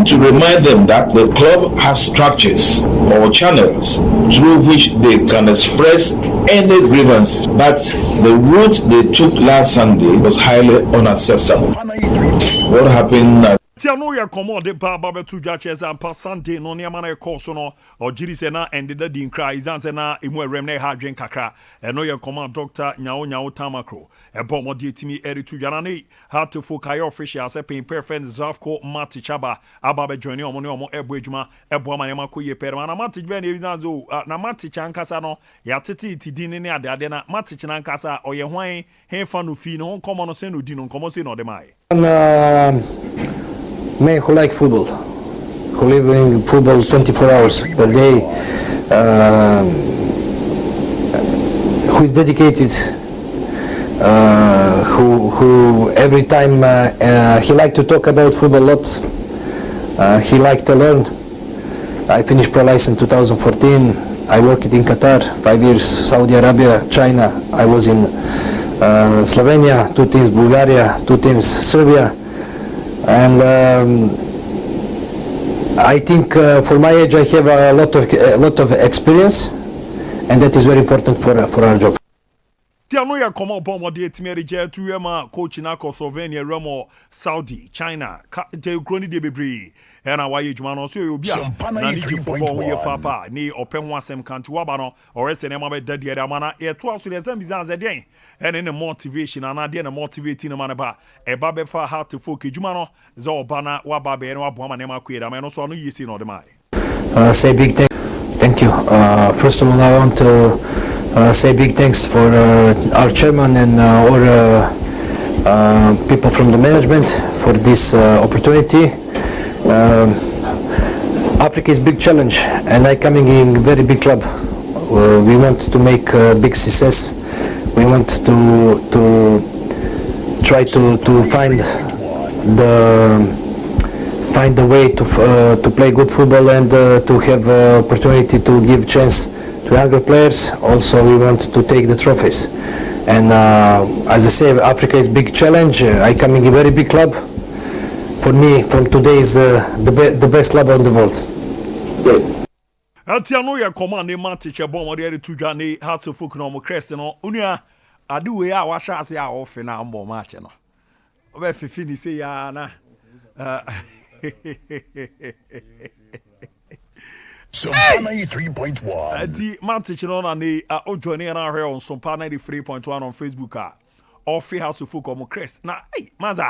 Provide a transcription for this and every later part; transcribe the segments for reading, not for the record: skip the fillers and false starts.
want to remind them that the club has structures or channels through which they can express any grievance, but the route they took last Sunday was highly unacceptable. What happened? Tia no ya komo de ba ba betu dwa chese ampa Sunday no ne ma na course no ogiri se na endeda din cry izan se na emu erem na ha dwen kakra no ya komo Dr. Nyawo Tamakro ebo mo de etimi eri tu dwa na ne how to focus official se pin perfect Zafco Mati Chaba aba be join omo ne omo ebo adwuma ebo ma ne ma koye perma na Mati be na izan zo na Mati chankasa no ya tete din ne ade na Mati chankasa oye hwan he fa no fi no komo no se no di no komo se no de mai men who like football, who live in football 24 hours per day, who is dedicated, who every time he like to talk about football a lot, he like to learn. I finished pro license in 2014. I worked in Qatar 5 years, Saudi Arabia, China. I was in Slovenia, 2 teams, Bulgaria, 2 teams, Serbia. And I think for my age I have a lot of experience, and that is very important for our job. Tia no ya komo bomo de etimi je tu ma coach na ko Slovenia Remo Saudi China te kroni de bebre na wa ye djuma no so obi a na ni football wo ye papa ni open ho asem kanti wa ba no or ese ne ma be dade de ma na ye to aso de zam bizan ze den ene ne motivation na de na motivate ni ma na ba e ba be fa how to focus djuma no ze oba na wa ba be ne wa bo ma ne ma ku ye da ma no so no yesi no de mai. Say big thank you. First of all, I want to say big thanks for our chairman and our people from the management for this opportunity. Africa is a big challenge, and I coming in very big club. We want to make big success. We want to try to find a way to play good football and to have opportunity to give chance to younger players. Also, we want to take the trophies. And as I say, Africa is big challenge. I come in a very big club. For me, from today is the best club in the world. Great. Atiano ya command ne Matiche bon mo de tu dwa ne heart of folk no mo crest no onua ade we a wa sha ase a ofe na mbo match no obe fifi ni say ya na Sompa 93.1. The Matiche no na ne o join na here on Sompa 93.1 on Facebook ofe house of folk mo crest na maza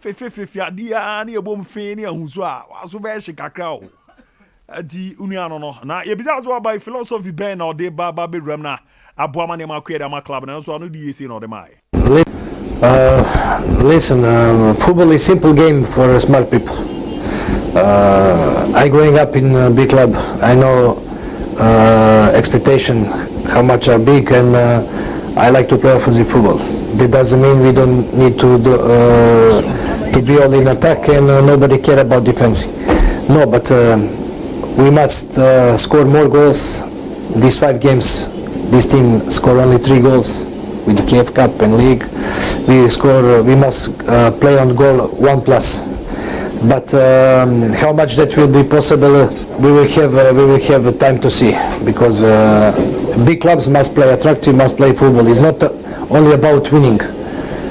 fefe adia na ebom fe ni ahuzo a waso be hye kakra o adi uniano no na ye biza so by philosophy ben na de ba be ram na aboama ne makwere ama club na so no di yesi no de mai. Listen, football is simple game for smart people. I growing up in a big club, I know expectation how much are big, and I like to play offensive football. That doesn't mean we don't need to be all in attack and nobody care about defense. No, but we must score more goals. These 5 games, this team scored only 3 goals with the KF Cup and League. We must play on goal 1+. But how much that will be possible, we will have time to see, because big clubs must play attractive, must play football. It's not only about winning.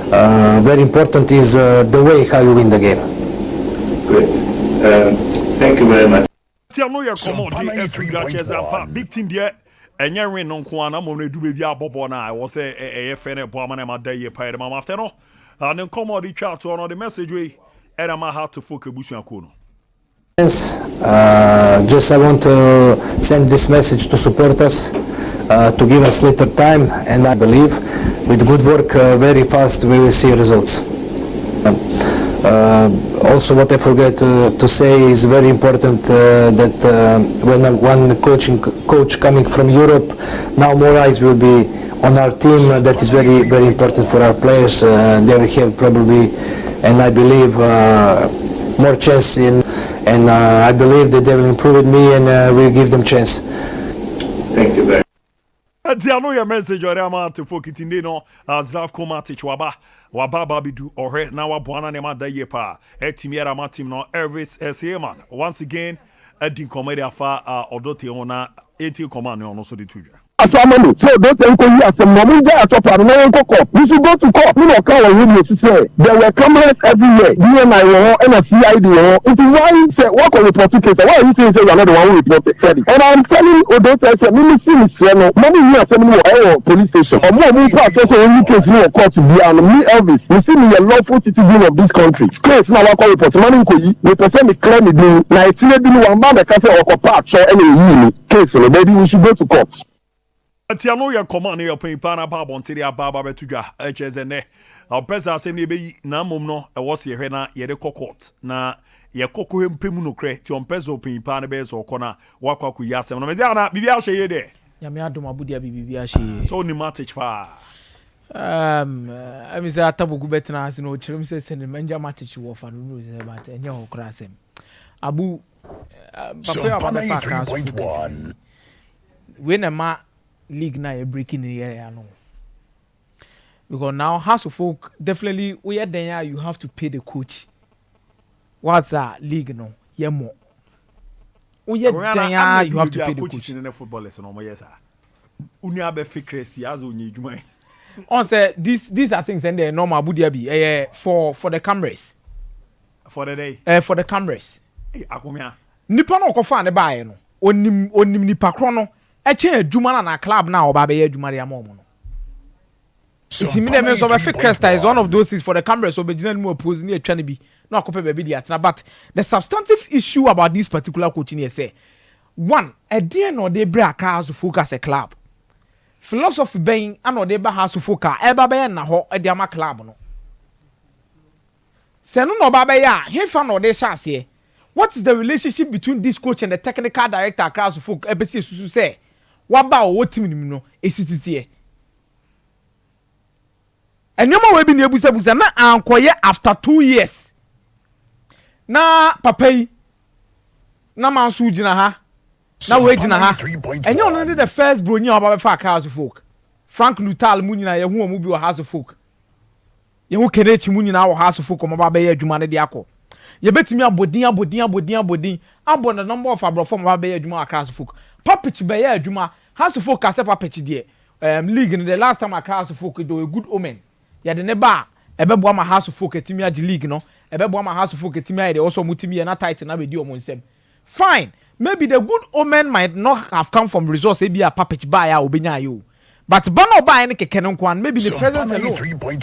Very important is the way how you win the game. Great. Thank you very much. Tiano ya command big team there. Enya win no nko ana mo na du bebi abobo na I was e fe na bo na ma da ye pa ma after no and come the chat on the message we era ma how to focus busuako no. Just I want to send this message to support us, to give us little time, and I believe with good work very fast we will see results. Also, what I forget to say is very important, that when one coach coming from Europe, now more eyes will be on our team. That is very, very important for our players. They will have probably, and I believe, more chance in, and I believe that they will improve with me and will give them chance. Thank you very much. Diano your message or amount for Kitindino as Lav Komati Chwaba Wababa Bidu or now Buana Nema Dayepa Etimiera Matim no Ervis man. Once again a din comedia far Odote ona 18 command on also the tuja. Money. So don't think you have some money at top and no court. We should go to court. You know, radio to say there were cameras everywhere. You and I were and a CID. It is why you say what on report case. Why you say you are not the one who reported it? And I'm telling you, don't say me see me say no. Money you are sending me police station. Or more part also only case you court to be on me Elvis. You see me a lawful citizen of this country. Case now I call report. Money koyi. Me person me claim me do. Na itine bi no one man the case or part so any case. Maybe we should go to court. Atiano ya command your pay pana babo until ya baba betuja HSN. Our pesa assembly be na mom no e was ye na ye de court na ye koko hempemu no kre ti on pesa pay pana be so kona wakwa ku yasem no me na bibia hye ye de ya me adom abudia bibia hye so ni match pa I say atabugu betna as no chirem say send manja match wo fa no say but enye ho kra asem abu papa ababa fa ka we na ma league now you're breaking in the area no. Because now House of Folk definitely we are there you have to pay the coach. What's that league no? Yeah more. We are there you have to pay the coach. In the football lesson no yes sir. Unia be fake as only juma. On say these are things and they normal budia for the cameras. For the day. For the cameras. Akomia. Nipa no kofa ne bae no. Onim nipa kro no. Eche adwuma na club na oba be adwuma ya mo no. It mean them so be Cresta is one of those things for the camera so be gina mu oppose na atwa ne bi na akope be di atena but the substantive issue about this particular coaching here say one a dey no dey bring House of Folk as a club. Philosophy ben and dey ba House of Folk eba be na ho e dey ama club no. Se no no ba be ya hefa no dey chance. What is the relationship between this coach and the technical director House of Folk ebesi susu say waba o team nim no esititie enyoma we bi na ebusabusa na ankoye after 2 years na papa yi na manso gina ha na we gina ha enyo no the first bro nyi oba be fa House of Folk Frank Lutal mu nyina ye hu omu bi o House of Folk ye hu Kenechi mu nyina wo House of Folk o ba be ye adwuma ne de akọ ye betimi abodin abo the number of abrofo mo ba be ye adwuma House of Folk Papich be ya adwuma House of Folk ase papich de league in the last time House of Folk do a good omen ya de ne ba ebebo ama House of Folk etimi agi league no ebebo ama House of Folk etimi ya de also mutimi na title na be di omo nsem fine maybe the good omen might not have come from resource e bia papich ba ya obenya yo but bano ba ne keke no kwan maybe the presence alone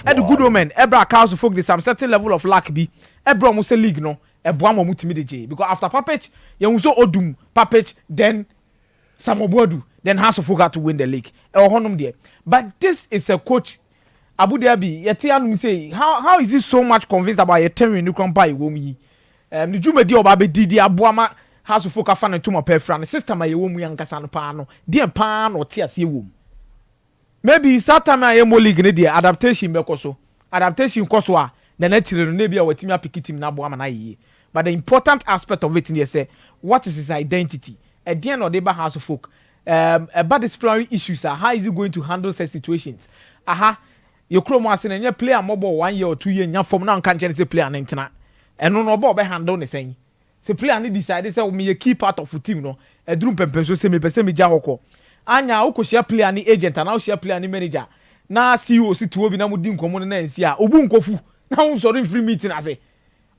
and the good omen ebra House of Folk the some certain level of luck bi ebra mo se league no ebo ama mutimi de je because after papich ye unso odum papich then Samobodu, then House of Folk had to win the league. But this is a coach. Abu Dhabi, Yetian say, how is he so much convinced about a terry new company? The Jumedi or Baby Didi Abuama House of Folk are fan and to my pay friend, sister my woman young Casan Pano, dear pan or tears womb. Maybe Saturday I am more league in the adaptation Bekoso, adaptation Koswa, the natural maybe I will team up him Nabuama. But the important aspect of it in here say, what is his identity? At the end of the day, House of Folk, about disciplinary issues, how is he going to handle such situations? Your chrome was in a player mobile 1 year or 2 years, and from now can't say player and internet. And no about handle anything. The player need decided say me a key part of the team, no, a drum pempeso semi pesemi jahoko. Anya oko share player any agent and now share player any manager. Na CEO si to be na mudin common na nsia. Obun kofu. Now sorry free meeting I say.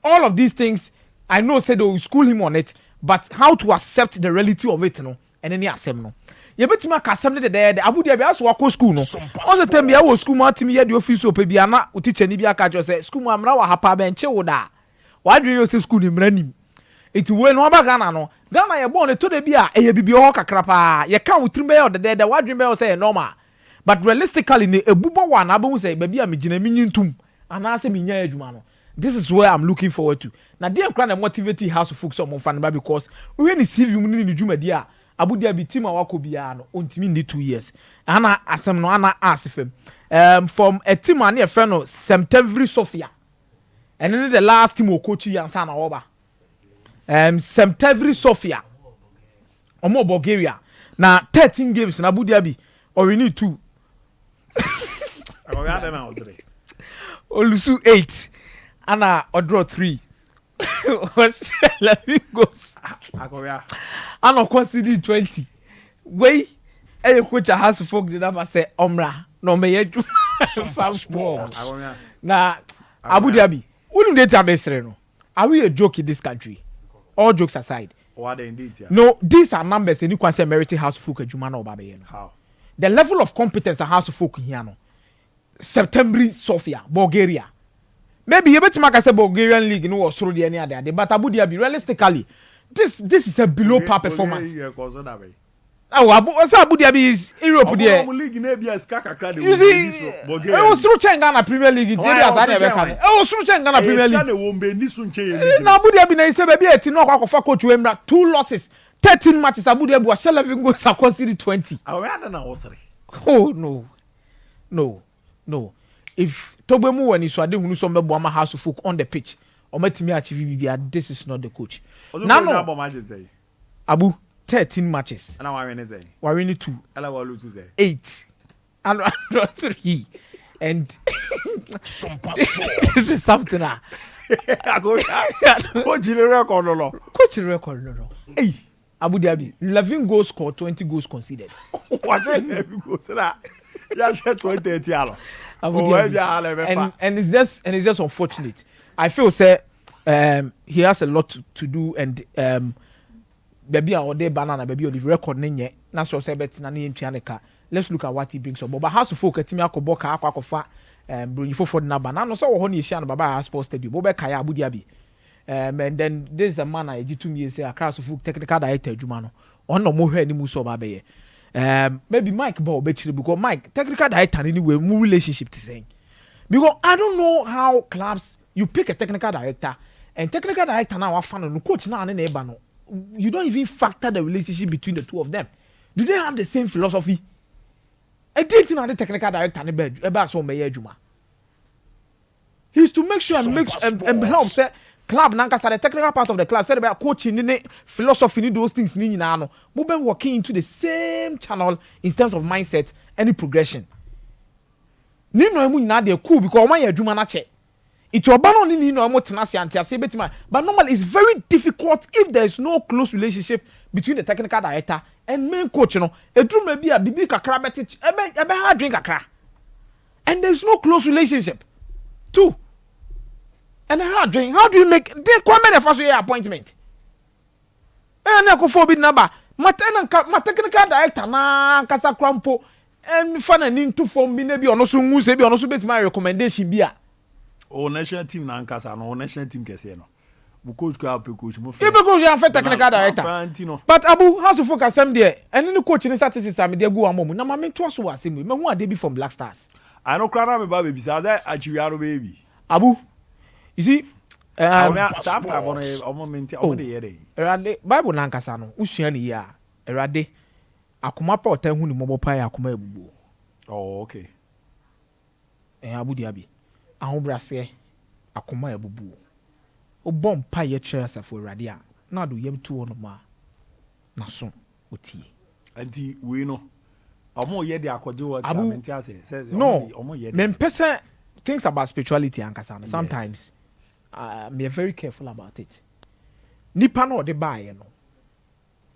All of these things I know said they will school him on it. But how to accept the reality of it, no, and any assem no. You bet me accept the day. Abu Dhabi as wako school no. All the time I was school ma timi ye the office so pe bia na teacher ni bia ka jo say school ma mra wa hapa be nche wo da. Why do you say school ni mra nim? It we no ba Ghana no. Ghana ye born to the bia e ye bibia ho kakra pa. Ye ka wutrim be the day why dream be say normal. But realistically ne ebubo wa na abu say bia me gina minyi ntum. Ana say me nya adwuma no. This is where I'm looking forward to. Now, dear Cran motivate House of Folk some fan because when you see you in the Jumadia, Abu Dhabi team Awakobiano, untimi need 2 years. Anna asem no Anna ask him. From a team near Feno, Semtevri Sofia. And then the last team will coach you and Sana Oba. Semtevri Sofia. Omo Bulgaria. Now 13 games in Abu Dhabi. or we need 2. Olusu 8 and or draw 3. Was 11 goals. And of course, CD 20. Way, a coach has to folk the number say, Omra, no may you now, Abu Dhabi. Wouldn't they tell me, are we a joke in this country? All jokes aside. What indeed? No, these are numbers and you can say Merity House of Folk Jumano Babayano. How? The level of competence a House of Folk here no. September Sofia, Bulgaria. Maybe you better make a Bulgarian league no through the any other day, but Abu Dhabi realistically, this is a below par performance. Oh, Abu Dhabi is Europe there. You see, I was through Ghana Premier League. I was through Ghana Premier League. Now Abu Dhabi na say baby eti no kwa coach Wemra 2 losses, 13 matches. Abu Dhabi was 11 goals across 20. Oh no. If Tobemu when Iswade hunu so mebo ama House of Folk on the pitch, or metimi achieve BBA, this is not the coach. Now Abu 13 matches. And I win say. We win 2. And I will lose say. 8. And 3. And this is something ah. Coach record no. Coach record no. Hey, Abu Dhabi 11 goals scored, 20 goals conceded. Watch 11 goals that. Yeah, 20 alo. And it's just unfortunate. I feel say he has a lot to do and baby or day banana baby or the record nenye na so say bet na ne ntwa. Let's look at what he brings up. But House of Folk atimi akoboka akwakofa bronyifo for na bana no so wo ho ne ehia no baba sports stadium bo be kaya Abu Dhabi. And then this is a man I give 2 years say House of Folk technical director adwuma no on no mo hwe ni mu so ba be maybe Mike Ball betchiri because Mike technical director anyway mu relationship to saying because I don't know how clubs you pick a technical director and technical director now fan no coach now ne eba no you don't even factor the relationship between the two of them. Do they have the same philosophy? I did think the technical director ne eba so me adwuma. He's to make sure and help say club nankasa the technical part of the club said about coaching ni philosophy ni those things ni nyina no mo be working into the same channel in terms of mindset and progression ni no emu nyina dey cool because o man adwuma na che it oba no ni no emu tenase antiase betima but normally it's very difficult if there is no close relationship between the technical director and main coach no edruma bi a bibi kakra beti ebe ha drink kakra and there is no close relationship too. And how do you make they come the first year appointment? And I go for bid number. My technical director na kasa krampo and fan and into form bi na bi ono so ngu se bi ono so bet my recommendation bi a. O national team na kasa no national team kese no. Bu coach ko help coach mo fe. You be coach and technical director. But Abu how to focus am there. And any coach in statistics am dey go am mo. Na ma me to so asem. Me hu ade bi from Black Stars. I no cry na me ba baby say achiwiaro baby. Abu you see, Sompa Bible nankasa no usua ni ya erade akoma pa otan hu ni mobo pa ya akoma ebubu. Oh okay. Abu Dhabi ahobrase akoma ebubu. Obom pa ye kyerɛ asafo erade a na do yem tu ono ma na so otie. Anti we no omo ye de akoje wo ta menti ase says omo ye. Me pese things about spirituality ankasa no sometimes me very careful about it. Nipa no de bae no.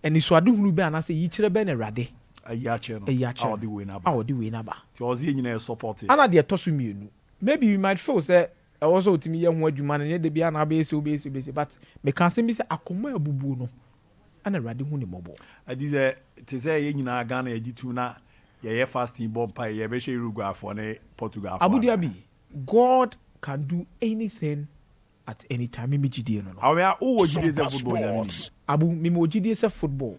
Eni so ade hunu be anase yi kire be na rade. Ayache no. Audi we na ba. Audi we na ba. Ti ozi nyina support. Ana de tosu mienu. Maybe you might feel say also timi ye ho adwuma na de bia na be ese obese but me kan se mi say akoma abubu no. Ana rade hu ni mobo. Adi say ti say ye nyina Ghana ye ditu na ye fasting bomb pie ye be she Uruguay for ne Portugal for. Abu Dhabi God can do anything at any time. Me GD no. Awe o GD say football nyame. Abu me GD say football.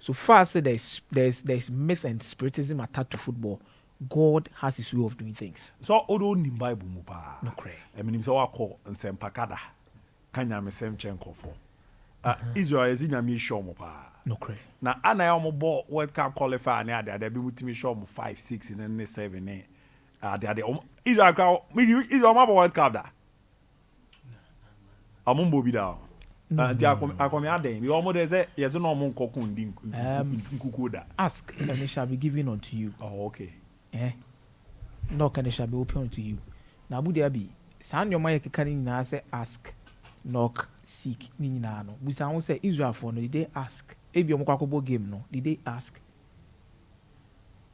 So far say there's myth and spiritism attached to football. God has his way of doing things. So odo ni Bible mu pa. No cray. Eminim say wakọ nsempakada. Kanya me sem chenko for. Israel is nyame show mu pa. No cray. Na ana ya mo ball World Cup qualifier na ade bi mutimi show mu 5 6 and 7 ne. Ade Israel ma World Cup da. Amumbo bi da. Nti akomi aden. Bi omo de say yes no omo nkoku ndi nkuku da. Ask and it shall be given unto you. Oh, okay. Knock and it shall be open unto you. Na Abu Dhabi, san your mind can na say ask, knock, seek, ni nyina no. We say Israel for no, did they ask? Ebi omo kwakobo game no, did they ask?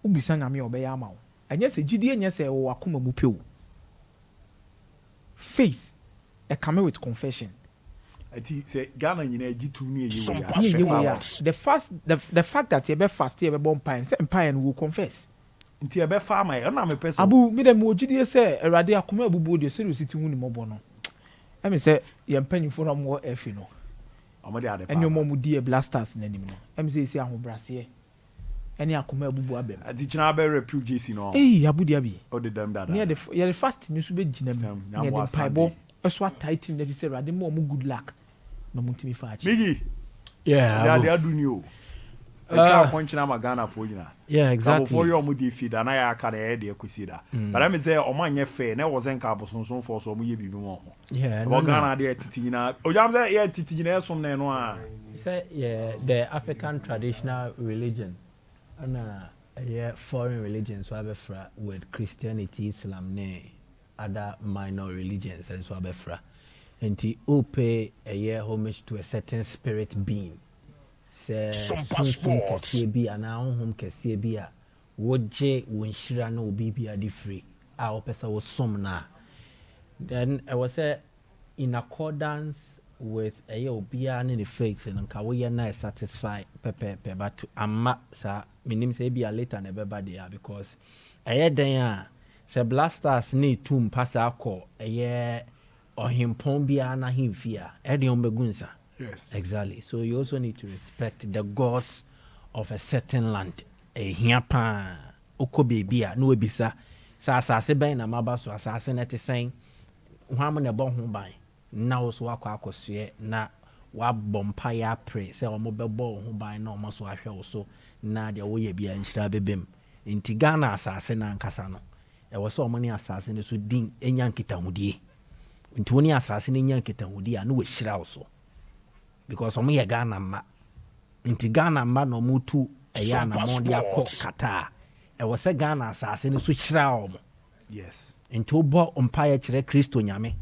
Ubisa nyame obeya ama wo. Anya se gidie nya se wo akoma mu pe wo. Faith come with confession. Ati say Ghana nyina agi tumi eyi ya. The fact that you be fast you be born pine, say pine will confess. Nti e be fa ma e na me person. Abu me dem ogidie say Awurade akoma abubu de serious ti hu ni mobo no. E me say ye mpanyimfo na mo efi no. Omo de ade pa. Enyo mo mu die blasters nanim no. E me say esi ahobrase. Eni akoma abubu abem. Ati china be refugee no. Abu Dhabi. O de dem dada. Near the fast news be ginam. Near the Bible. Eso tight in that say Awurade mo good luck. No mutimi fa achi. Biggie. Yeah. They do new. Eka ponchina magana for you na. Yeah, exactly. Before you mu di feed and I aka dey dey kwesida. But let me say o man ye fair na was enka abosonson for so mu ye bibi mo. Yeah. No, Ghana dey titigina. O jam say ye titigina esom na no a. Say yeah, the African traditional religion and foreign religions so abefra with Christianity, Islam ne other minor religions and so abefra. And to pay a year homage to a certain spirit being. Say something can be an home can see be a woje when shira no be a free. Our person was somna. Then I was in accordance with a year obia in the faith and kawe na satisfy pepe but amma sa minim say be a later and everybody because a year then say blasters need to pass a call a year or him pombia na him fear edion begunsa. Yes. Exactly. So you also need to respect the gods of a certain land. A hiapa okobebia no ebisa. Sa asase ben na maba so asase na te sen. Hwamu na bo ho ban. Na wo so akwa akosue na wa bompa ya pray say omo bebo ho ban na omo so ahwe wo so na de wo ye bia nhyira bebem. Nti Ghana asase na nkasa no. E wo so omo ne asase ne so din enya nkitahudie. Nti woni asase ne enya nkitahudie na wo hyira wo so. Because omo ye Ghana ma nti Ghana ma no mutu eya na mo dia ko kata e wo se Ghana asase ne so kyira omo. Yes. Nti obo empire kyerɛ Kristo nyame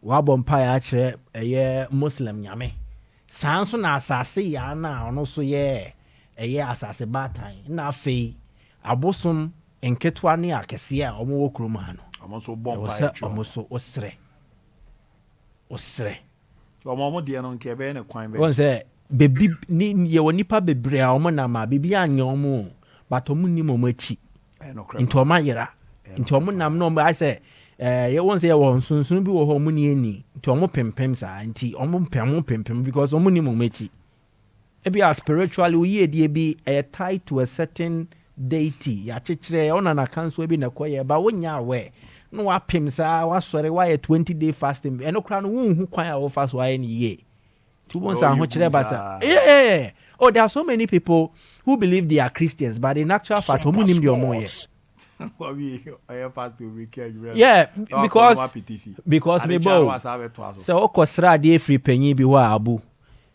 wa bo empire kyerɛ eye Muslim nyame sanso na asase ya na ono so ye eye asase batan na afei abosom enketwa ne akese a omo wo kroma no omo so bo empire kyerɛ omo so osre omo de no nke be ne kwan be won say bebi ni ye wonipa bebre a omo na ma bebi anya omo but omo ni mo machi nti omo yera nti omo nam no I say ye won say wo sunsun bi wo ho omo ni ani nti omo pempem sa nti omo pempem because omo ni mo machi e be spiritually we ye die bi tied to a certain deity ya chechire ona na kanso bi na koye ba wonya we no wa pem sa wa sore wa 20-day fasting eno kra no wonhu kwan a wo fast wa ni ye 2 months a ho kire basa yeah. Oh, there are so many people who believe they are Christians but in actual fact omu nim de omo ye yeah because me bo so okosra de free panyin bi ho abu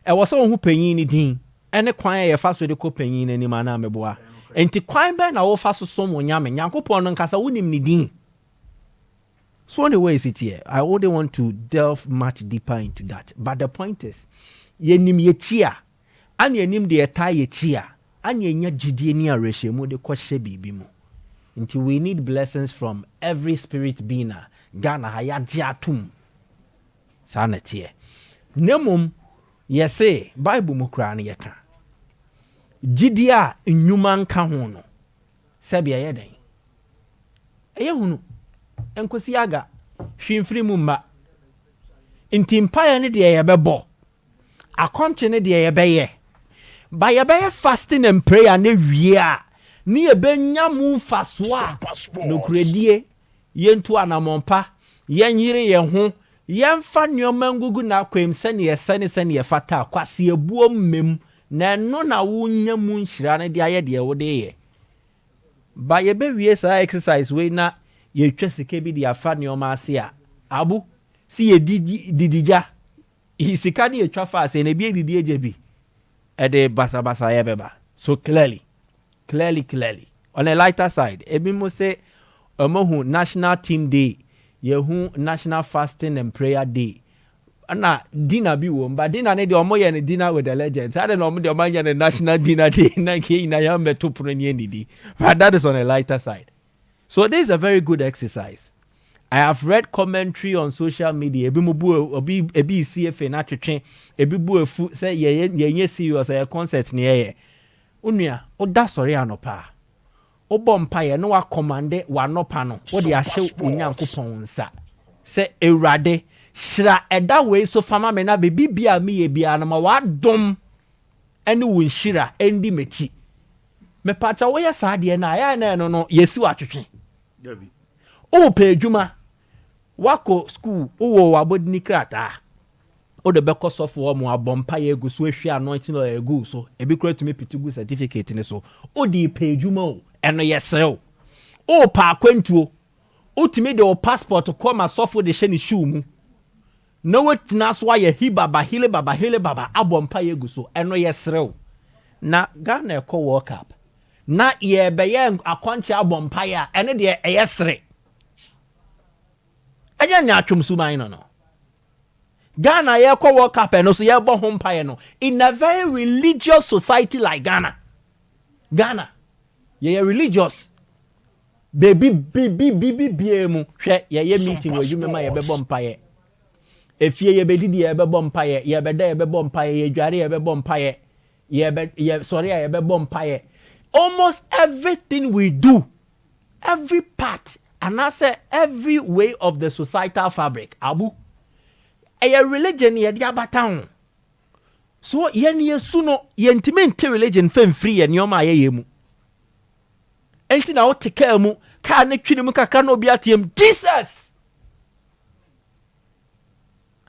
e wo so hu panyin ni din ene kwan ye fa so de ko panyin ni ma na me boa enti kwan be na wo fa so so mo nyame nyankopon no nkasa wonim ni din. So on the way is it here. I wouldn't want to delve much deeper into that. But the point is, yenim ye chia, and yenim de eta ye chia, and ye nya jidie ni areshemu de kwashe bibi mu. Until we need blessings from every spirit being. Ghana haya jiatum. Sana tie. Nemum, ye say, Bible mukrani yeka. Jidia inyuman kahono. Sebi ya yeden. Eye hunu. Enkosi aga hwimfiri mu mma nti mpaye ne de yebebo akomche ne de yebeye ba yebeye fasting and prayer ne wie a ne yebenya mu fasoa no kuredie yentu anamompa yenyire ye ho yemfa nneoma ngugu na akwem sene ye fata kwase ebuo mmem na no na wonya mu nhira ne de aye de wo de ye ba yebe wie sa exercise we na ye twese ke bi de afa ne o ma ase a abu si ye didija sika ne etwa fa ase na bi edidi eje bi e de basa ye beba. So clearly on a lighter side ebi mo say omohu national team day yehu national fasting and prayer day na dinner bi wo but dinner ne de omo ye ne dinner with the legends I don't know omo de omo ye ne national dinner day na ke na ya meto pro ne ndidi but that is on a lighter side. So this is a very good exercise. I have read commentary on social media ebi mo bu ebi CFA na twetwe ebi bu efu say ye serious a concert ne ye onua oda sori anopa obọ mpaye no wa commande wa nopa no wo de ahye onyankopon nsa se ewrade hira eda we so fama me na bibia me ye bia na ma wa dom ene wo nhira endi mechi me pacha wo ye sa de na ya na no yesi wa twetwe Gabi o pe adwuma wako school wo wabodini krata o de beko sofo mo abompa ye egu so ehwe anointing o egu so ebi kura to me pitigu certificate ne so o di pe adwuma o eno yesrew o pa akwantuo o timi de o passport ko ma sofo de hye ne shoe mu na wetina so aye hibaba hile baba abompa ye egu so eno yesrew na Ghana e ko World Cup na ye beye akwanche abompa ya ene de yesre anya nya atwomsu man no Ghana ye ko World Cup no so ye bo ho mpaye no in a very religious society like Ghana ye religious baby biemu hwe ye meeting wo yumema ye bebo mpaye efie ye bedidi ye bebo mpaye ye beda ye bebo mpaye ye dware ye bebo mpaye ye sorry ye bebo mpaye almost everything we do every part and I say every way of the societal fabric abu a religion ye dia batown so yen yesu no yentime religion fam free ye nyoma ye mu enti na oteka mu ka na twini mu kakra na obi atiem Jesus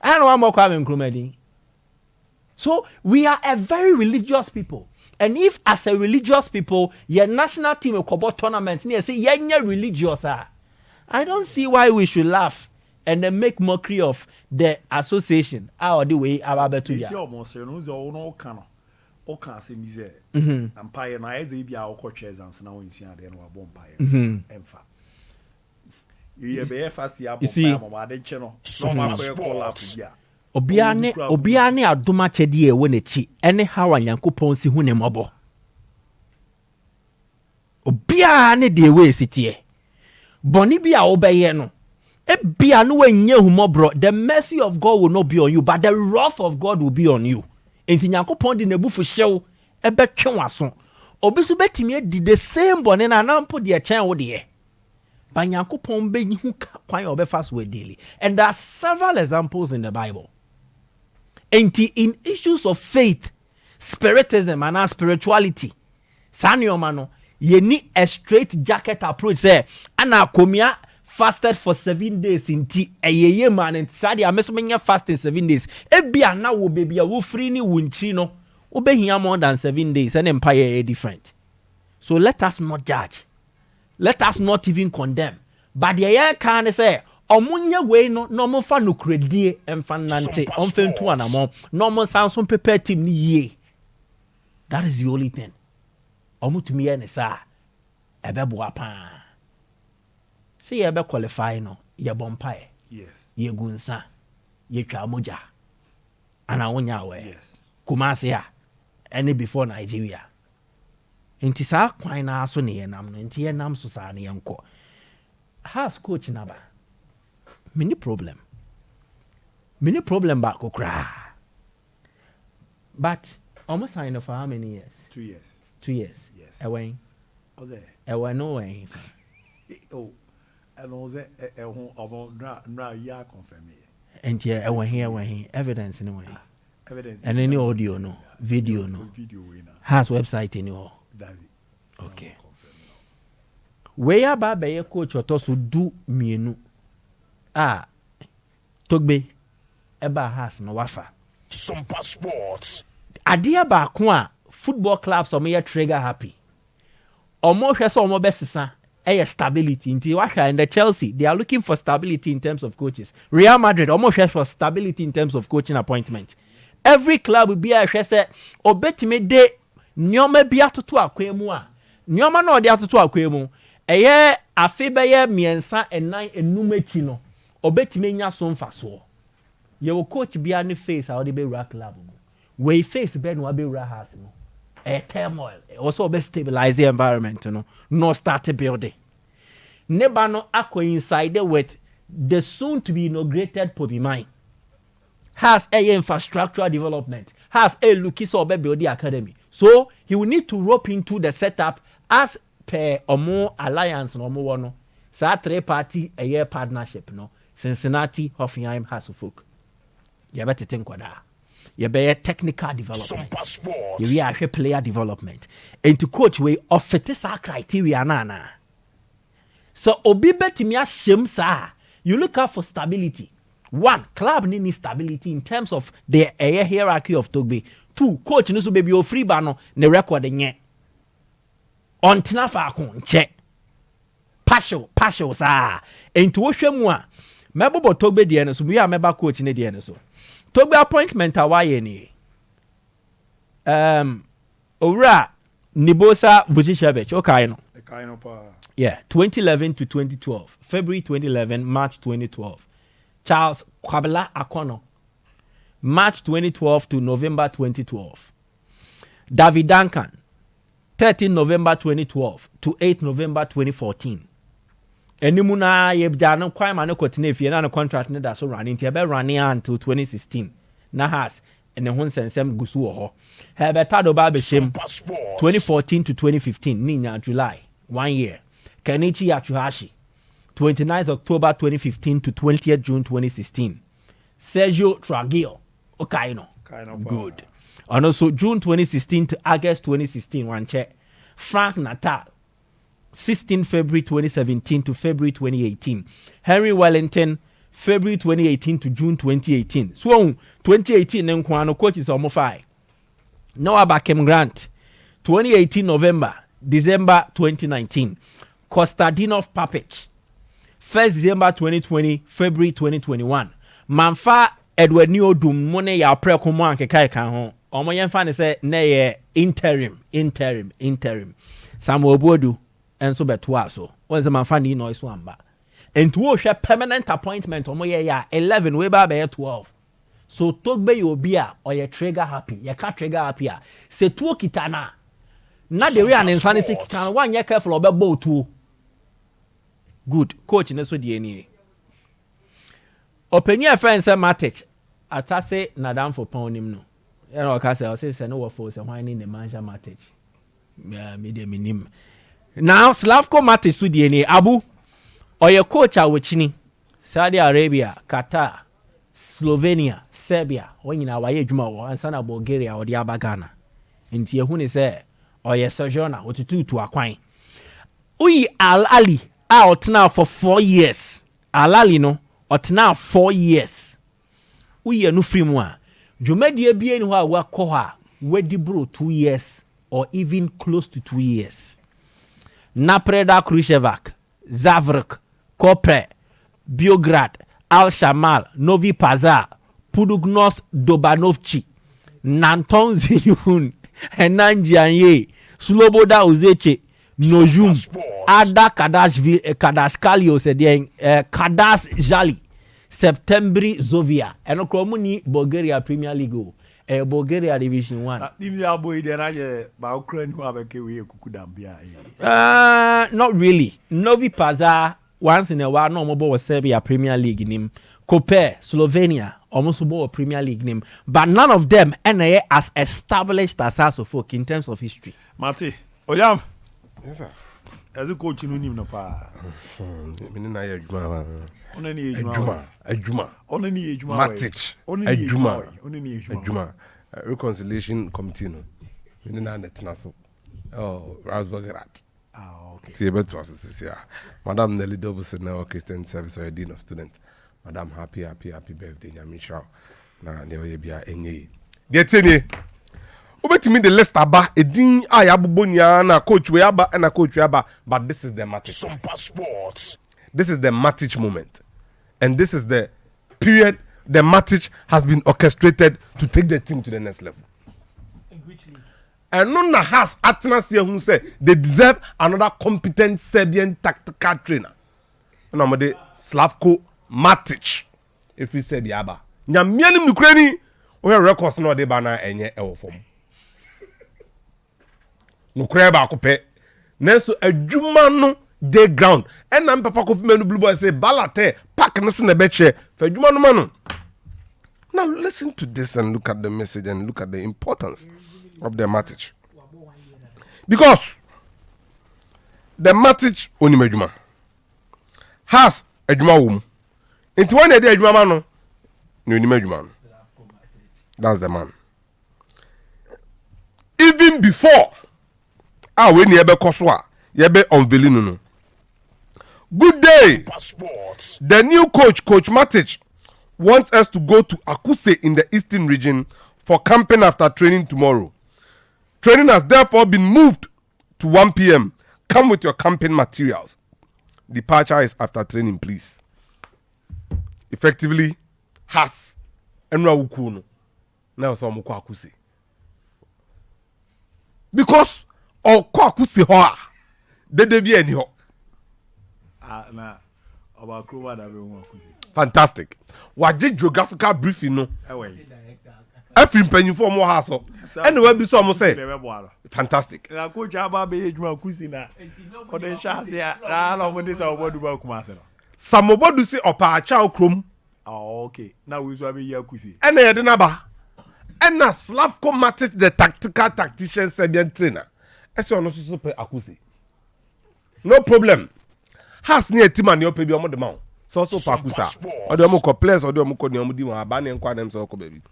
I don't want more come nkrumadi. So we are a very religious people. And if as a religious people your national team ekobo tournament near say yenye religious I don't see why we should laugh and then make mockery of the association or the way ababetu ya. Eti almost no zo no kano. O kan se mize. Empire na eze bia okotwe exams na wonsua de no abo empire. Emfa. You be fast ya abo ma de che no. No ma ko call up bia. Obia ne adoma chede e wonechi ene hawa Yankopon si hu ne mobo. Obia ne de we sitie. Boni bia obeye no. E bia no wanye humobro. The mercy of God will not be on you, but the wrath of God will be on you. Enti Yankopon di nebufu hyew e betwe waso. Obi so betimi di the same boni na nampo de chen wo de. But Yankopon be hu kwan obefa so daily. And there are several examples in the Bible. Enti in issues of faith, spiritism and spirituality, Sanyo no ye need a straight jacket approach. Say, ana komia fasted for 7 days in tea. Ye man and sadi a mesomenya fasting 7 days. Ebia na wo baby a wo free ni wunchi no. Obe here more than 7 days. An empire different. So let us not judge. Let us not even condemn. But the year can say, omunya we no mo fa no kredie emfa nante onfentu anamo no mo sanso prepare team ni ye. That is the only thing. Omutumi ye ne sa ebebo apa. Say ye be qualify no ye bompae. Yes. Ye gunsa. Ye twa moja. Ana wonya we. Yes. Kumase ya. Any before Nigeria. Enti sa kwan na so ne ye nam no enti ye nam so sa ne yenko. Has coach naba. Mini problem back okra. But almost signed for how many years? 2 years. 2 years. Yes. Away. Oze. Away no way. Oh. And oze na ya confirm me. And yeah, away evidence anyway. Evidence. And any audio no, video no. Video we na. Has website anyway. David. Okay. Where ba ye coach otoso du mienu. Togbe eba has no wafa. Sompa Sports. Adia ba ko a football clubs o me trigger happy. Omo hwe so omo besesa stability. In the Chelsea, they are looking for stability in terms of coaches. Real Madrid almost has for stability in terms of coaching appointment. Every club will be a say, obetime de nyoma bi atoto akwemu a. Nyoma na odi atoto akwemu. Eye afebe ye miensa enan enum echi no. Obetime nya so mfa so. Ye wo coach bia ne face a odi be ra club mu. We face be no be ra house no. A turmoil. Also be stabilize the environment, no start a building. Neba no aqua inside with the soon to be inaugurated Pobimai. Has a infrastructural development, has a Lukis or build the academy. So he will need to rope into the setup as per or more alliance no more no. So 3 party a year partnership no. Cincinnati, Hoffenheim, Hasselhoff. You better think what that. You be technical development. You be player development. And to coach we offer this criteria na. So obi betimi ashem sa. You look out for stability. 1, club need stability in terms of the hierarchy of Togbe. 2, coach no so be o free ba no ne record nye. Ontina fa ko check. Partial sa. And to hwemu a mebobo Togbe de no so we meba coach ne de no so. Togbe appointment awaye ni. Owura Nibosa Vucicevic, okay no. Yeah, 2011 to 2012. February 2011, March 2012. Charles Kwabala Akono. March 2012 to November 2012. David Duncan. 13 November 2012 to 8 November 2014. Enimuna yebdano kwa mane kotine fie na contract ne da so running ti be running until 2016 na has ene ho nsensem gusu wo ho he be tado ba be shem 2014 to 2015 ninya July 1 year. Kenichi Yachuhashi 29th October 2015 to 20th June 2016. Sergio Tragil Okaino good. And also June 2016 to August 2016 one check. Frank Natal 16 February 2017 to February 2018. Henry Wellington, February 2018 to June 2018. So 2018 nkwano coaches almost 5. Noah Bakem Grant, 2018 November, December 2019. Kostadinov Papic, 1st December 2020, February 2021. Manfa Edward Neodum Mone ya prekomo anke kai kan ho. Omo yemfa ne se na ye interim. Samuel Bodu enso beto aso. Won se manfa ni noise wamba. Enti wo hwe permanent appointment omo ye ya 11 we ba be 12. So Togbe you obi a oye trigger happy. Ye ka trigger happy a. Se tuo kitana. Na de we an nfa ne se kitana wan ye careful obebo tuo. Good. Coach ne so die ni. Opinion friend say Matic atase nadam for pound him no. You know ka say no wo for say why ni the manager Matic. Me de minim. Now Slavko Matic so die ni Abu oye coach a wochini Saudi Arabia, Qatar, Slovenia, Serbia, wonyina waye adwuma wo ansa na Bulgaria odi abagana. Nti ehu ne say oye sojourner otutu akwan. Uyi Al Ali out now for 4 years. Al Ali no out now 4 years. Uyi no free mu a dwumadi bia ni ho a wakọ ha wedi bro 2 years or even close to 2 years. Napreda Khrushchevak, Zavrk, Kopre, Biograd, Al-Shamal, Novi Pazar, Pudugnos Dobanovci, Nanton Ziyun, Henan Jianye, Sloboda Uzeche, Nojum, Ada Kadashkalio Sedien, Kadas Jali, Septembri Zovia, and Okromuni Bulgaria Premier League. Bulgaria Division 1. Not really. Novi Pazar once in a while no more Serbia Premier League name. Koper Slovenia almost more Premier League name. But none of them NA as established as folk in terms of history. Mati, Oyam. Yes sir. As a coach in no pa. Ejuma. Only Ejuma. Matic. Only Ejuma. Reconciliation committee no. We na netina so. Oh, Rasbergerat. Okay. See about to assist here. Madam Nelly Dobson now Christian Service or Dean of Students. Madam happy birthday Nyamisha. Na never be a enye. Get in. Obetimi the list aba edin ayabubonia na coach we aba and coach we aba, but this is the Matic. Sompa Sports. This is the Matic moment. And this is the period the Matic has been orchestrated to take the team to the next level. And none has Atnas here who say they deserve another competent Serbian tactical trainer. And I'm the Slavko Matic. If we say Biaba. Nyamianim Ukraine, we have records no de bana enye ewo form. Nukre ba kope. Neso adwuma no day ground. And I'm Papa Kofi Menu Blue Boy say balate pack no so na beche. Fa adwuma no manu. Now listen to this and look at the message and look at the importance of the Matic. Because the Matic onimejuma has adwuma wom. Into one day adwuma ma no onimejuma. That's the man. Even before when yebe koswa yebe unveiling no. Good day. The new coach Matic wants us to go to Akuse in the eastern region for camping after training tomorrow. Training has therefore been moved to 1 p.m. Come with your camping materials. Departure is after training, please. Effectively, has enra ukuno. Now so muko Akuse. Because Akuse ho de bi eni ho. Na oba kroma da be Akuse. Fantastic. Waje geographical briefing no. Every penny for more house. Anyway, be so say. Fantastic. Na coach aba be ejuma Akuse na. O de chance ya na mo de sa obodu ba kuma se no. Samobodu say opa acha okrom. Oh, okay. Now we so be Akuse. And na yede na ba. And na Slavko Matic the tactician Serbian trainer. Ese ono so pe Akuse. No problem. Has near team and your baby omo de ma. So pakusa. Ode omo ko players ode omo ko ni omo di mo aba ne nkwa dem so ko baby.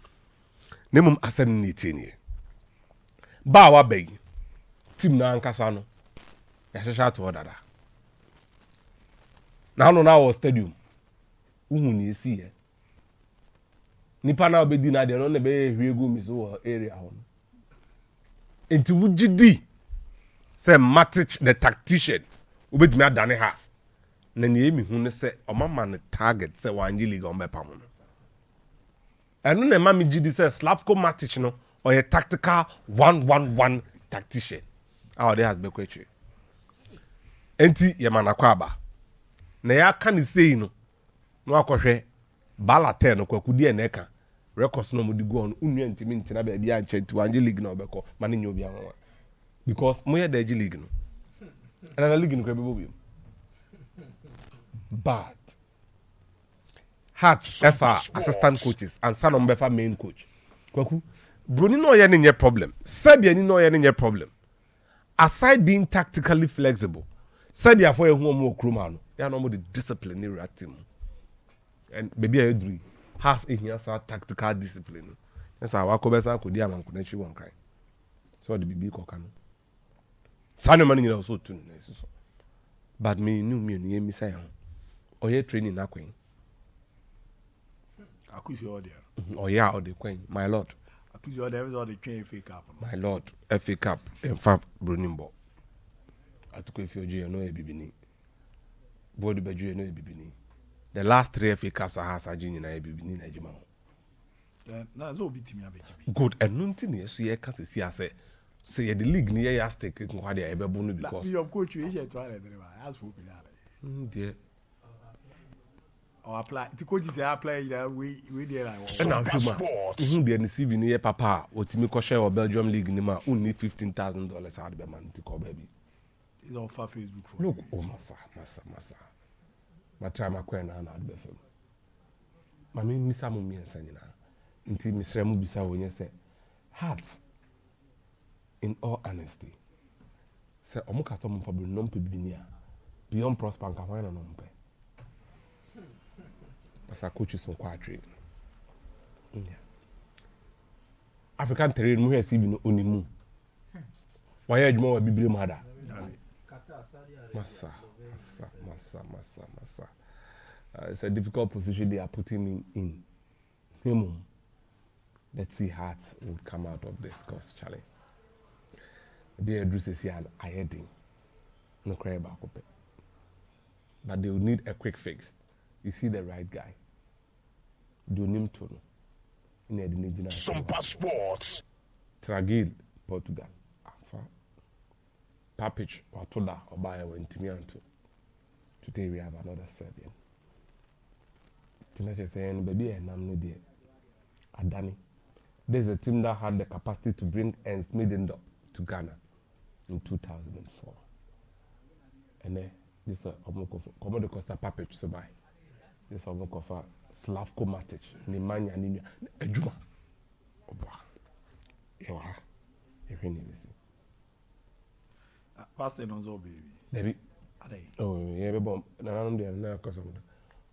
Nemum asem ni tinie. Ba wa beg. Team na ankasa no. Ya shasha to dada. Na no na wo stadium. Uhu ni esi ye. Nipa na obedi na de no na be hwiegu mi so area ho. Enti wugidi say Matic the tactician obedi me adane has. Na ni emi hu ne say omama ne target say wanje league on bepa mo no. Enu na ma mi gidi say Slavko Matic no or a tactical 1-1-1 tactician. How they has be kwetwe. Enti ye manakwa aba. Na ya ka ni say no akohwe bala 10 no kwakudi e na ka records no mudi go on unu ntimi ntina ba bia nche wanje league na obeko ma ne nyo bia nwa. Because mo ye da league no. And the league no kwebe bobi. But Hearts FA assistant coaches and Sanom Befa main coach. Kwaku Bruni no ye nye problem. Serbia ni no ye nye problem. Aside being tactically flexible, Serbia for ye hu omo okroma no. Ya no mo the disciplinary team. And baby Edri has a here tactical discipline. Yes, I wako besa ko di amanko na chi won kran. So the bibi ko kan. Sanem man ni also tun na so. But me knew me ni mi say ho. Oye training na kwen. Akuse all there. Oh yeah, all the kwen. My lord. Akuse all there is all the train FA Cup. My lord, FA Cup in fact Brunimbo. Atuko FOG no e bibini. Bodu beju no e bibini. The last 3 FA Cups I has agin na e bibini na ejima ho. Na zo bi timi abeji. Good. And nunti ne so ye ka se ase say the league ni ya stake nko dia e be bonu because your coach we here to ask for opinion. Dear. Or apply the coach say apply we there like na huma the NCV ni papa otimi ko share o Belgium league ni ma un need $15,000 out be man to call baby. It's on Facebook for look oh masa ma try ma kwen na be fam ma me misa mo miensa nyina nti misra mu bisa wonye say Hearts in all honesty say omo ka to mo fa no mpe binia beyond prosper nka hwan no mpe as a coach so quadri African terrain mu here see bi no onimu why adwuma wa bibire mu ada massa it's a difficult position they are putting in him. Let's see Hearts would come out of this course challenge. Be a drusian, I heading. No cry about it. But they will need a quick fix. You see the right guy. Do him to know. Sompa Sports. Tragil, Portugal. Papic, Portugal, or Bayer, and Timianto. Today we have another Serbian. Tinache saying, baby, and I'm not there. Adani. There's a team that had the capacity to bring Ernst Middendorp to Ghana in 2004. And then this is Commodore Costa Papic to buy. This is Omokofa Slavko Matic, Nemanja Nina, Ejuma. Oba. Ewa. Ewa ni lisi. Pastor Nonzo baby. Baby. Ade. Oh, yeah, baby. Na I'm there na cause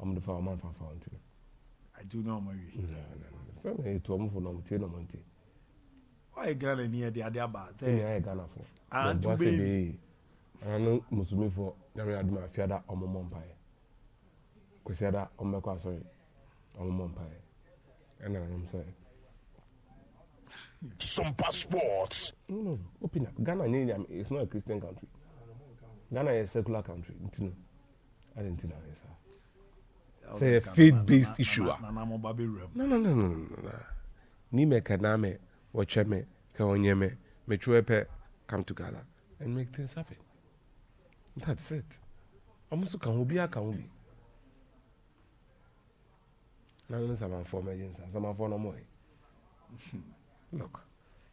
I'm the for man for fountain. I do know my way. No. So me to am for no tie no monte. Why Ghana near the Adiaba? Say I Ghana for. And to baby. Ano musumi for nyame aduma fiada omomom pae. Kwesiada ommekwa sorry. Omomom pae. And I'm sorry. Sompa Sports. No. Open up. Ghana is not a Christian country. Ghana is a secular country. I didn't know this. Say a faith-based issue. No. Ni me kaname, wacheme, kaonyeme, mechuepe, come together and make things happen. That's it. Almost can be. Now let's have a form agents. Some for no more. Look,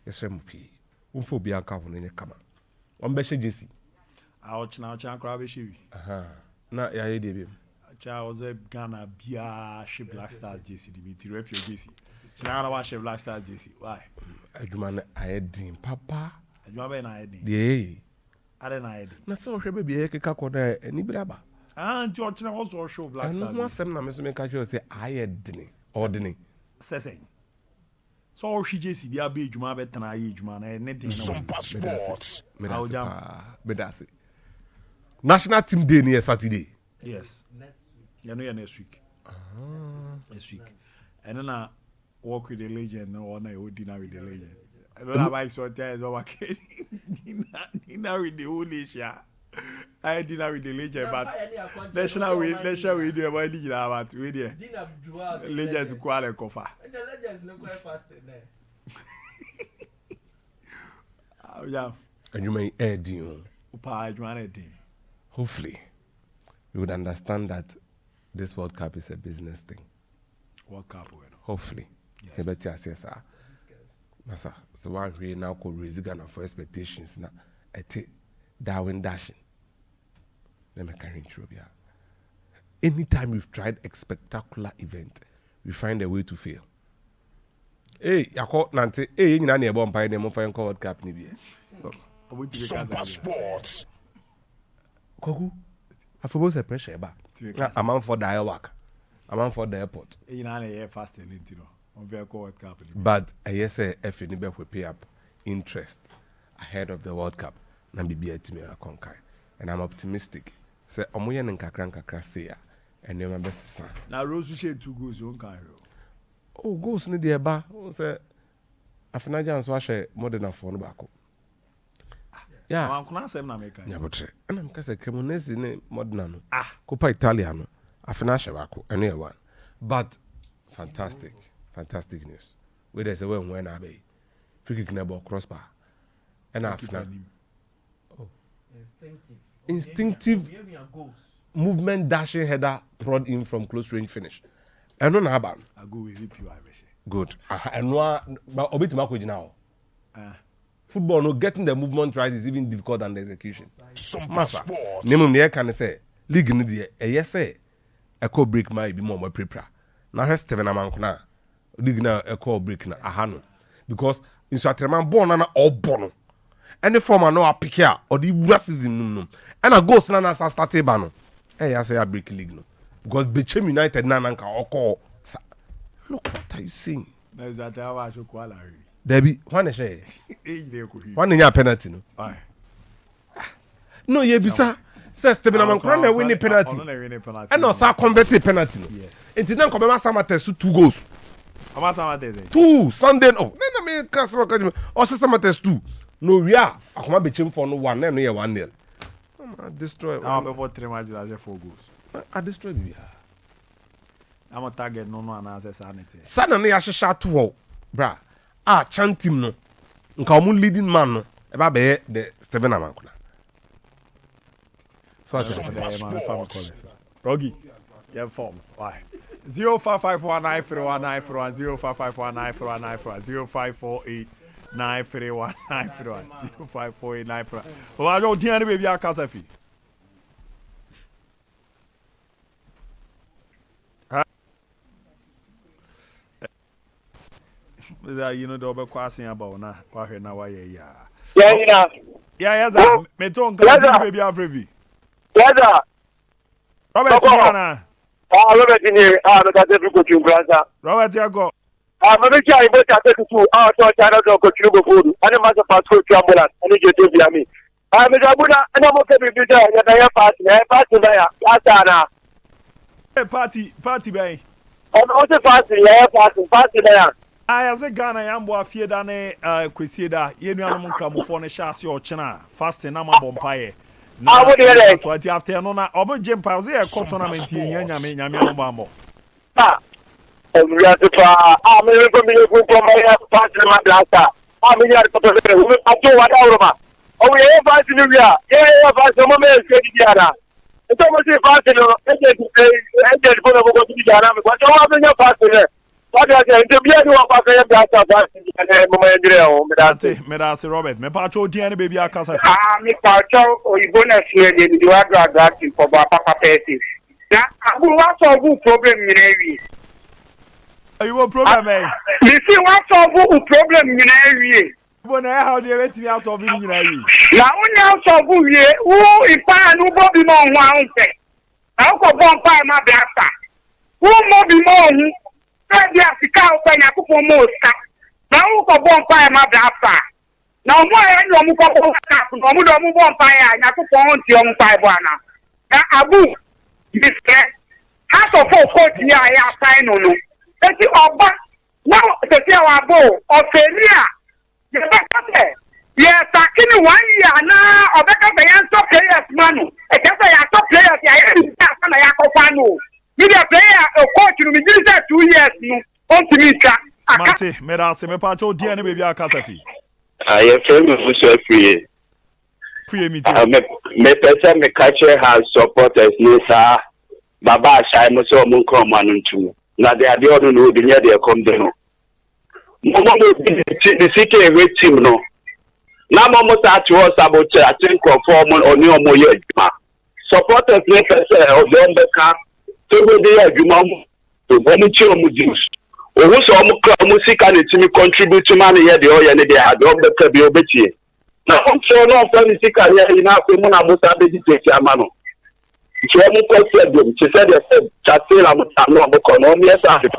yes, MP. Unfo be a cavern in a kama. Beshe Jesse. Ouch now, Chan Crabbe. Na ya debim. Charles Ghana Bia she Black Stars JC Dimitri rep your JC. Now I watch Black Stars JC. Why? Adwuma I had papa. Adwuma be na edi. Dey. Ade na edi. Na so hwebe bi ekeka koda ani braba. George na also show Black Stars. Anu asem na me so me ka say I had dini. Ordini. Sesen. So hwi JC bia be adwuma be tena aye adwuma na ne den na. Sompa Sports. Medasi. National Team Day near Saturday. Yes. You know next week. Next week. And then I walk with the legend or I would dinner with the legend. I don't have so times over dinner with the old Asia. I had dinner with the legend, but let's shall we do about legend about with the legend to call a coffee. And the legends no quite fast there. Yeah. And you may add you. Hopefully, you would understand that this World Cup is a business thing. World Cup, hopefully. Yes. Masa, so one we now could raise Ghana for expectations now. I take Darwin dashing. Let me carry through here. Anytime we've tried a spectacular event, we find a way to fail. Hey, yako nante. Hey, you nani ebo mpaye nemo fa World Cup ni bi. Sompa Sports. Kogu, I suppose the pressure back. I'm on for the work. I'm on for the airport. You know, fast and you know, on very World Cup. But I say FNB will pay up interest ahead of the World Cup. Na bibi to me a conquer, and I'm optimistic. Say omoye nkakra say ya, and my best son. Now Rose share 2 goals on Cairo. Oh, goals ni the ba. Say afinaja nso ahye modern afọ no baako. Yeah. I'm going to say na make. Yeah, but and I'm kase Cremonese ne modern no. Coppa Italia no. Afinaja baako, ene one. But fantastic news. Where there's a way when I be. Free kick na ball crossbar. And after instinctive movement dashing header prod in from close range finish. And on haban. I go with it pure. Good. And but obit mako now. Football no getting the movement right is even difficult than the execution. Masa. Name me can say league ni dey yes say echo break my be more prepare. Now has Steven Amankuna league na echo break na ahano because in so atreman born na all born. Any former no a pick here or the racism no. And a ghost na start ba no. I say a break league no. Because Bechem United na nanka oko. Look what are you saying? Na that I should call her. Debbie, one share. One in your penalty no. No, ye bisa. Says Steven Amankura na win penalty. And no sa convert penalty no. Yes. Enti na ko be ma sama test 2 goals. Ama Saturday. 2 Sunday no. Na me customer ka o se Saturday 2. No we are. Akoma be chem for no 1 na no ye 1-0. I destroy. I'm about 3 matches as 4 goals. I destroy we are. I'm a target no answer sanity. Sana na ya hihya to ho. Bra. Ah chantim no. Nka omu leading man no. E ba be the Steven Amankuna. So I say Rogi. Yeah, form. Why? 0551931941 0551931941 0548931941 0548931941. Oh, I don't hear any baby Akasafi. You know the over question about na wahwe na waye ya. Yeah. Yeah, me ton ka baby Afrivi. Yeah. Robert Tiana. Robert ni me ka te ko tu brasa. Robert Tiago. Me be ja ibo ta te tu to China do ko tu go food. Ani ma se pass ko tu ambulance. Ani je to bia mi. Me ja buna ana mo ke bi ja ya da ya party na ya asa na. Party bay. O se party na ya. I say Ghana yambo afie da ne kwesie da ye nuanom nkramofo ne hyase ochena fasting na mabompaye na wo de le to ati after no na obo jempa ze e tournament ye nyame ambo we are to me ko mi ko ya party na blasta me ya to we ato wa da uroma o ye party ni ya ye party mo me se di ara to mo se party no e je fo na ko di ara me ko to wa me ya party ne. What are you doing? You are passing a blast of that. Medasi Robert, me pacho diane baby akasa. Me pacho o ibona share the you are that for papa person. Na abu what solve problem in area. You a problem eh? You see what solve problem in area. Bona how dey let me solve in area. Na unya solve we who ipa no bobi mo ho ahunpe. Na ko bon pa ma blasta. Who mo bi mo hu. Dia sika openya kupo moska na uko bompa ya mabrafa na omo ya nyo mu ko bompa na omo do mu bompa ya na kupo onti o mpa bwana na abu biske ha so fo coach ya final no eti oba na tete wa bo ofelia ye ba kate ye takini 1 year na obeka be yan top players manu e kasa ya top players ya na ya ko fanu. Me the player coach no me give 2 years no on to me ka Mate me da se me pa cho die ne baby akasa fi I friend me so free me person me catch her supporters ni sa baba shy mo so mo nko mo anu ntu na they are the other no the near they come there no mo the CK team no na mo start to sabotage I think for mo oni omo ye aduma supporters ni person of the back so go dey aduma to go chi omo juice owo so omo kra omo sika na timi contribute to man here the oye ne dey ade obeka bi obetie na so no for the sika here na ko mo na musa be take amano so omo ko se dem che se dey chatela mo ta no ko no me sa de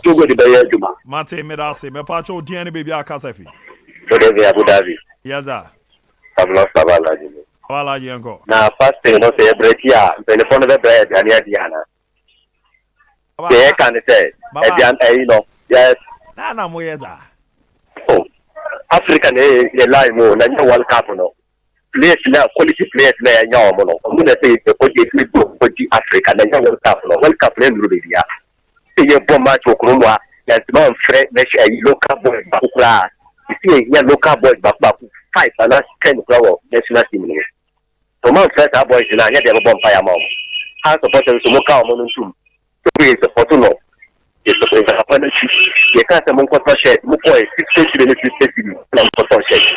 to go dey aduma mate me da se me pa cho die ne baby akasa fi so dey Abu Dhabi yaza ablo sabala ji wala jengo na first no se break ya telephone be break ya ni adiana they can say Edian no yes na mo yeza oh Africa ne lie mo na nya World Cup no players na quality players na nya mo no mo na say the coach is go di Africa na nya World Cup no World Cup ne nuru be dia e ye bon match okro mo ya ti ma frɛ na she local boy ba kura see ya local boy ba fight na kind of national team no so man frɛ ta boys na nya dey bon fire mo how supporters so mo ka mo no tum we support no yes support the opponent you can't say monko share monko is 60 minutes 60 na monko share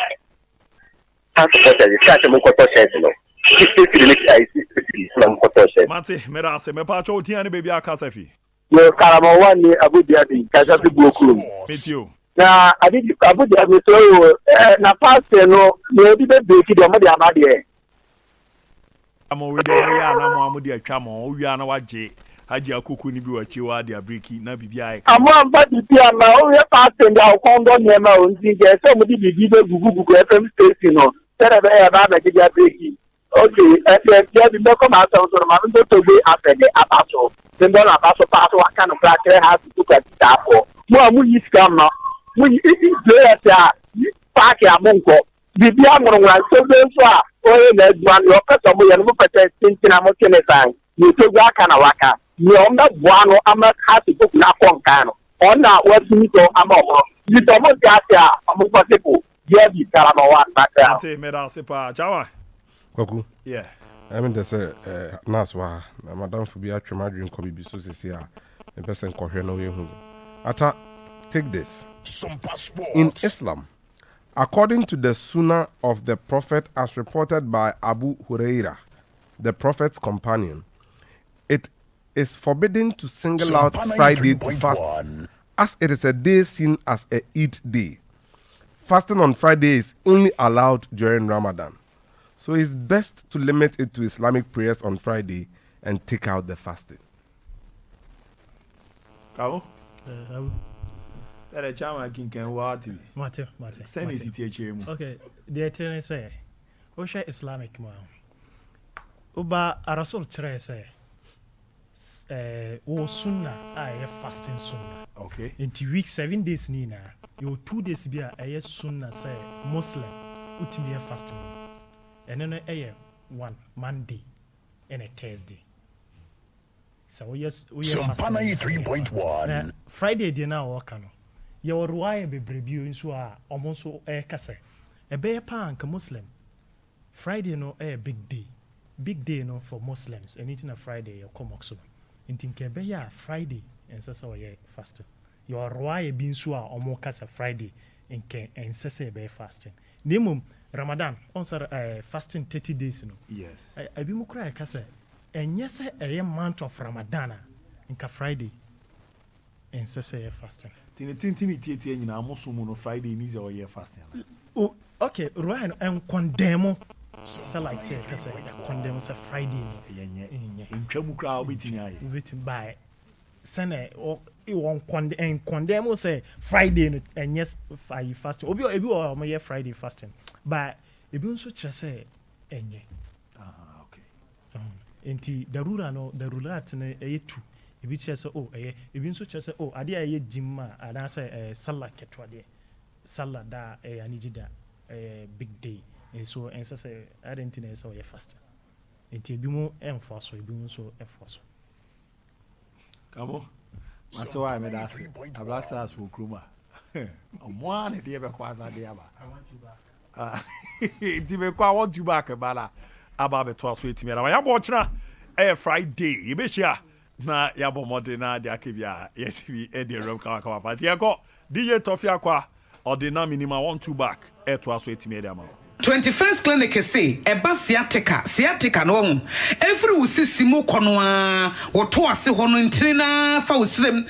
how support you can't say monko share no 60 minutes 60 na monko share mate mera se me pa cho tiane baby akasa fi no karama wani Abu Dhabi kaza fi boku metio na Abu Dhabi so na pass no no bi be break de mo de amade amo we de ya na mo amode atwa mo o wi na waje Haji akuku ni bi wachi wa dia breki na bibia e ama mba bibia ma o ye pass nda okondo nyema o nti je so mo di bibia gugugu FM station no tere be ya ba be dia breki okay ya bi be come out so ma ndo to be afede abaso ndo na abaso pass wa kan kra kre ha tu ka ta po mo amuyi scam na mo yi players a park ya monko bibi amurunwa so a oye na eduan yo pesa mo ye no pesa tintina mo kene san ni to gwa aka na waka ni o mba bua no ama ha to go na konka no ona wasumi to ama o ni to mo ti asia mo ko tepo ye bi kala no wa taka ate me da se pa chawa Kwaku. yeah I mean there's a nurse wa madam for be atwema dream ko bibi so sisi a person ko hwe no ye hu ata take this Sompa Sports. in Islam. According to the Sunnah of the Prophet as reported by Abu Huraira, the Prophet's companion, it is forbidden to single out Sompa Friday to fast 93.1. as it is a day seen as a Eid day. Fasting on Friday is only allowed during Ramadan. So it's best to limit it to Islamic prayers on Friday and take out the fasting. Kawo that chama kinkan wa TV Mate. send is it here mu Okay, the eternal say, Osha Islamic man. Uba Arasul Chere say, O Sunnah, I fasting Sunnah. okay Into week 7 days, Nina, your 2 days be a Sunnah say, Muslim, Utimia fasting. And then a 1 Monday and a Thursday. So we are Sompa 93.1. Friday dinner or cano. Your ruaya be brebu in sua almost a case. A bear punk Muslim. Friday no a big day. Big day no for Muslims. Anything a Friday or comoxo. In Tinkebeya Friday and so ye fasting. Your ruaya being sua almost case Friday in Ken and sese bear fasting. Nimum Ramadan also fasting 30 days no. yes I be mu cry case. And yes, a month of Ramadan in Friday and say fasting. tini tie nyina amosumu no Friday means or year fasting Oh, okay, Ryan and condemn. So like say, because condemn say Friday. yenye ntwamu kra obetini aye Written by Sene or you won't condemn say Friday and yes, I fasting. Obi or my Friday fasting. But if you so say, enye. okay Enti darura atene eyetu ebi chese oh ebi nso chese oh ade aye jimma ana say sallah ketwa de sallah da anijida big day and so ensa say identity say we fast enti ebi mu enforce ebi mu so enforce kamo matewa me da se ablasa as for kroma omo an de be kwaza de aba I want you back ti be kwa I want you back bala aba be to aso etimi ara ya bo kira Friday ye be hia na ya bo mode na de akebia yetibi e de rom kawa party e ko DJ Tofi akwa ordinary minimum 1-2 back to aso etimi de ama 21st clinic say eba sciatica no mu every usisi mu kono a wo to ase ho no ntina fa usrem